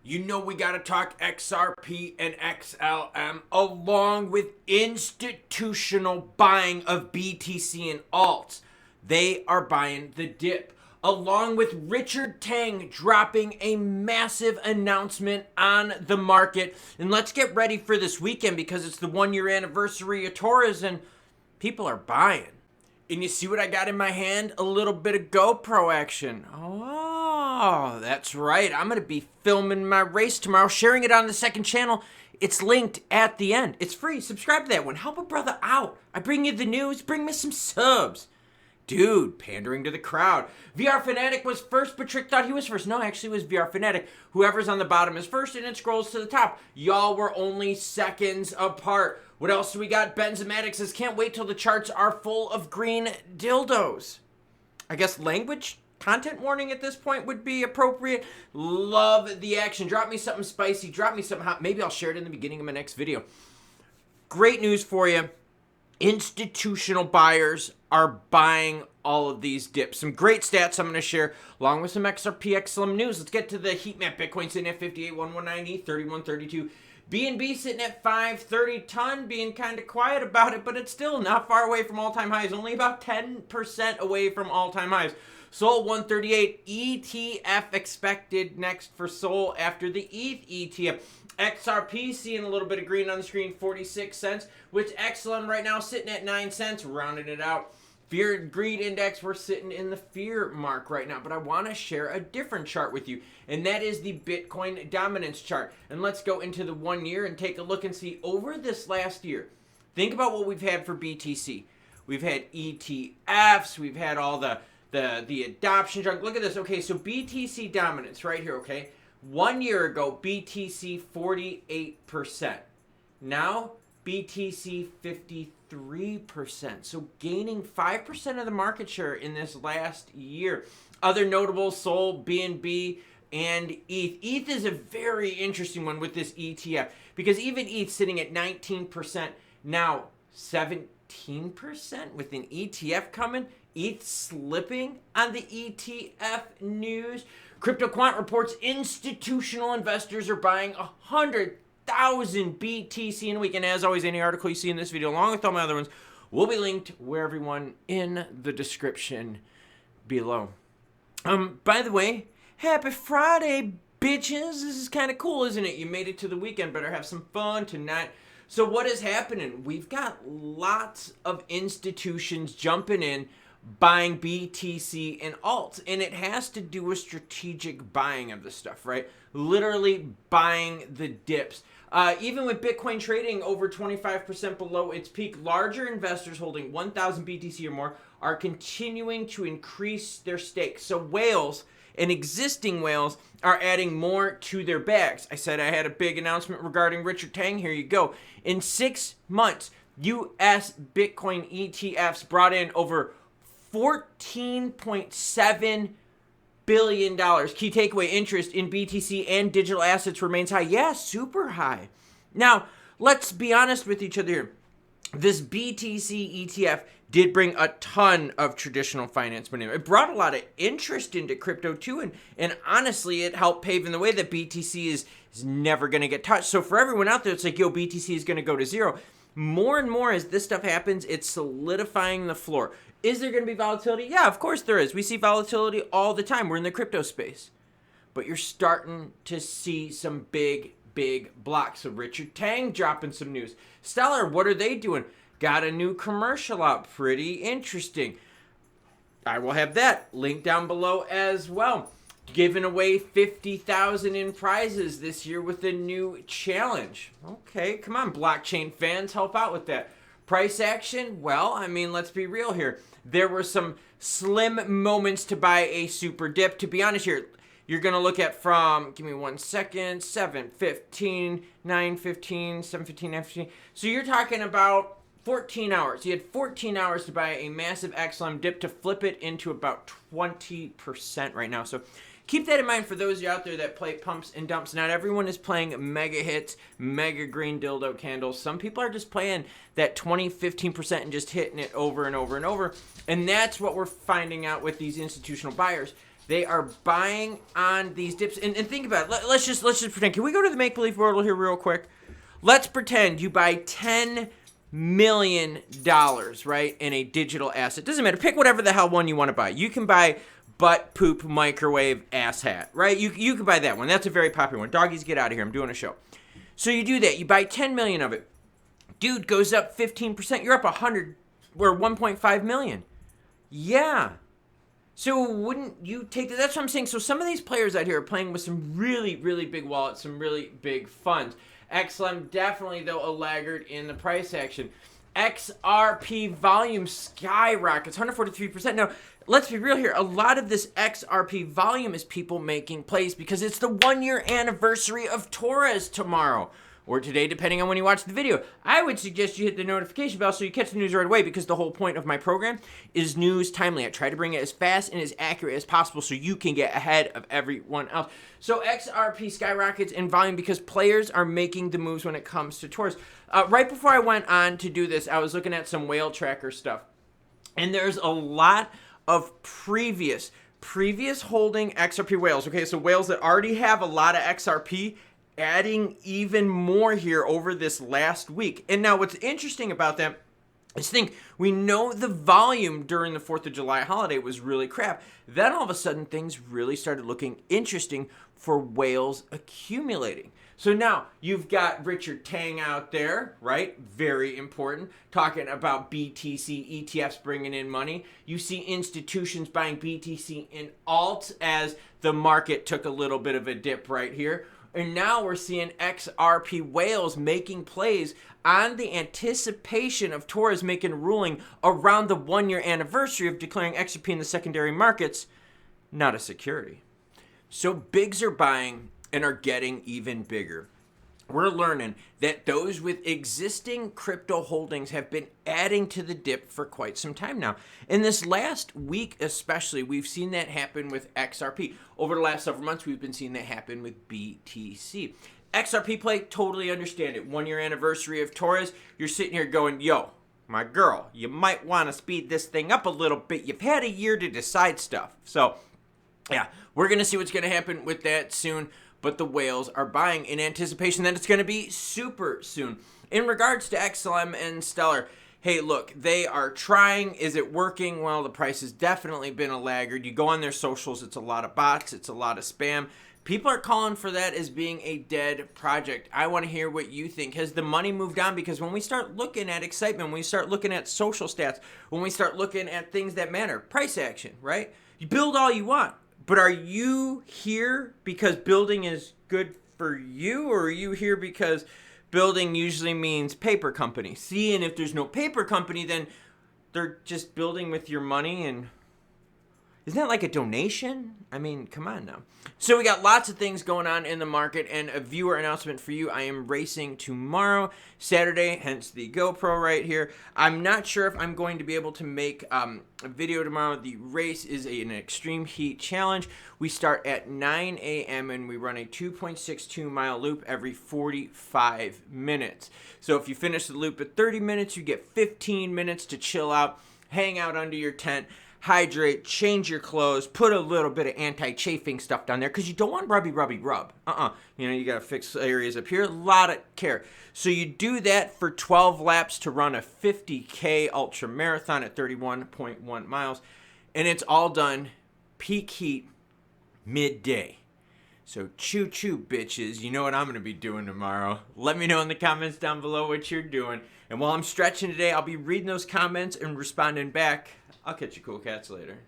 You know we gotta talk XRP and XLM along with institutional buying of BTC and alts. They are buying the dip. Along with Richard Tang dropping a massive announcement on the market. And let's get ready for this weekend because it's the 1-year anniversary of Torres and people are buying. And you see what I got in my hand? A little bit of GoPro action. Oh, that's right. I'm going to be filming my race tomorrow, sharing it on the second channel. It's linked at the end. It's free. Subscribe to that one. Help a brother out. I bring you the news. Bring me some subs. Dude, pandering to the crowd. VR Fanatic was first, but Trick thought he was first. No, actually it was VR Fanatic. Whoever's on the bottom is first, and it scrolls to the top. Y'all were only seconds apart. What else do we got? Benzomatic says, can't wait till the charts are full of green dildos. I guess language content warning at this point would be appropriate. Love the action. Drop me something spicy. Drop me something hot. Maybe I'll share it in the beginning of my next video. Great news for you. Institutional buyers are buying all of these dips. Some great stats I'm going to share along with some XRP XLM news. Let's get to the heat map. Bitcoin sitting at 58,190, 3132. BNB sitting at 530 ton, being kind of quiet about it, but it's still not far away from all-time highs, only about 10% away from all-time highs. Sol 138, ETF expected next for Sol after the ETH ETF. XRP seeing a little bit of green on the screen, 46 cents, with XLM right now sitting at 9 cents, rounding it out. Fear and Greed Index, we're sitting in the fear mark right now, but I want to share a different chart with you, and that is the Bitcoin dominance chart. And let's go into the 1 year and take a look and see over this last year. Think about what we've had for BTC. We've had ETFs, we've had all the adoption junk. Look at this. Okay, so BTC dominance right here, okay? 1 year ago, BTC 48%. Now, BTC 53%. So gaining 5% of the market share in this last year. Other notables, Sol, BNB, and ETH. ETH is a very interesting one with this ETF because even ETH sitting at 19%, now 17% with an ETF coming. ETH slipping on the ETF news. Crypto Quant reports institutional investors are buying 100,000 BTC in a week. And as always, any article you see in this video, along with all my other ones, will be linked where everyone in the description below. By the way, happy Friday, bitches. This is kind of cool, isn't it? You made it to the weekend. Better have some fun tonight. So what is happening? We've got lots of institutions jumping in, buying BTC and alts, and it has to do with strategic buying of the stuff, right? Literally buying the dips. Even with Bitcoin trading over 25% below its peak, larger investors holding 1,000 BTC or more are continuing to increase their stakes. So whales and existing whales are adding more to their bags. I said I had a big announcement regarding Richard Tang. Here you go. In 6 months, US Bitcoin ETFs brought in over $14.7 billion. Key takeaway, interest in BTC and digital assets remains high. Yeah, super high. Now, let's be honest with each other here. This BTC ETF did bring a ton of traditional finance money. It brought a lot of interest into crypto too, and honestly, it helped paving the way that BTC is never going to get touched. So for everyone out there, it's like, yo, BTC is going to go to zero. More and more as this stuff happens, it's solidifying the floor. Is there going to be volatility? Yeah, of course there is. We see volatility all the time. We're in the crypto space. But you're starting to see some big blocks. So Richard Tang dropping some news. Stellar, what are they doing? Got a new commercial out. Pretty interesting. I will have that linked down below as well. Giving away 50,000 in prizes this year with a new challenge. Okay, come on, blockchain fans, help out with that. Price action? Well, I mean, let's be real here. There were some slim moments to buy a super dip. To be honest here, you're going to look at from, give me 1 second, 7:15, 9:15, 7:15, 9:15. So you're talking about 14 hours. You had 14 hours to buy a massive XLM dip to flip it into about 20% right now. So keep that in mind for those of you out there that play pumps and dumps. Not everyone is playing mega hits, mega green dildo candles. Some people are just playing that 20, 15% and just hitting it over and over and over. And that's what we're finding out with these institutional buyers. They are buying on these dips. And think about it. Let's just pretend. Can we go to the make-believe world here real quick? Let's pretend you buy $10 million, right, in a digital asset. Doesn't matter. Pick whatever the hell one you want to buy. You can buy butt poop microwave ass hat, right? You can buy that one. That's a very popular one. Doggies, get out of here. I'm doing a show. So you do that. You buy 10 million of it. Dude, goes up 15%. You're up 100 or 1.5 million. Yeah. So wouldn't you take that? That's what I'm saying. So some of these players out here are playing with some really, really big wallets, some really big funds. XLM definitely, though, a laggard in the price action. XRP volume skyrockets, 143%. Now, let's be real here. A lot of this XRP volume is people making plays because it's the 1-year anniversary of Torres tomorrow. Or today, depending on when you watch the video. I would suggest you hit the notification bell so you catch the news right away, because the whole point of my program is news timely. I try to bring it as fast and as accurate as possible so you can get ahead of everyone else. So XRP skyrockets in volume because players are making the moves when it comes to Torres. Right before I went on to do this, I was looking at some whale tracker stuff. And there's a lot of previous holding XRP whales. Okay, so whales that already have a lot of XRP adding even more here over this last week. And now what's interesting about that is we know the volume during the 4th of July holiday was really crap. Then all of a sudden things really started looking interesting for whales accumulating. So now you've got Richard Tang out there, right? Very important. Talking about BTC ETFs bringing in money. You see institutions buying BTC in alts as the market took a little bit of a dip right here. And now we're seeing XRP whales making plays on the anticipation of Torres making a ruling around the 1-year anniversary of declaring XRP in the secondary markets not a security. So bigs are buying and are getting even bigger. We're learning that those with existing crypto holdings have been adding to the dip for quite some time now. In this last week especially, we've seen that happen with XRP. Over the last several months, we've been seeing that happen with BTC. XRP play, totally understand it. 1-year anniversary of Torres, you're sitting here going, yo, my girl, you might want to speed this thing up a little bit. You've had a year to decide stuff. So, yeah, we're going to see what's going to happen with that soon. But the whales are buying in anticipation that it's going to be super soon. In regards to XLM and Stellar, hey, look, they are trying. Is it working? Well, the price has definitely been a laggard. You go on their socials, it's a lot of bots, it's a lot of spam. People are calling for that as being a dead project. I want to hear what you think. Has the money moved on? Because when we start looking at excitement, when we start looking at social stats, when we start looking at things that matter, price action, right? You build all you want. But are you here because building is good for you, or are you here because building usually means paper company? See, and if there's no paper company, then they're just building with your money, and isn't that like a donation? I mean, come on now. So we got lots of things going on in the market, and a viewer announcement for you. I am racing tomorrow, Saturday, hence the GoPro right here. I'm not sure if I'm going to be able to make a video tomorrow. The race is an extreme heat challenge. We start at 9 a.m. and we run a 2.62 mile loop every 45 minutes. So if you finish the loop at 30 minutes, you get 15 minutes to chill out, hang out under your tent, hydrate, change your clothes, put a little bit of anti-chafing stuff down there because you don't want rub. You know, you got to fix areas up here. A lot of care. So you do that for 12 laps to run a 50K ultra marathon at 31.1 miles. And it's all done peak heat midday. So choo-choo, bitches. You know what I'm going to be doing tomorrow. Let me know in the comments down below what you're doing. And while I'm stretching today, I'll be reading those comments and responding back. I'll catch you cool cats later.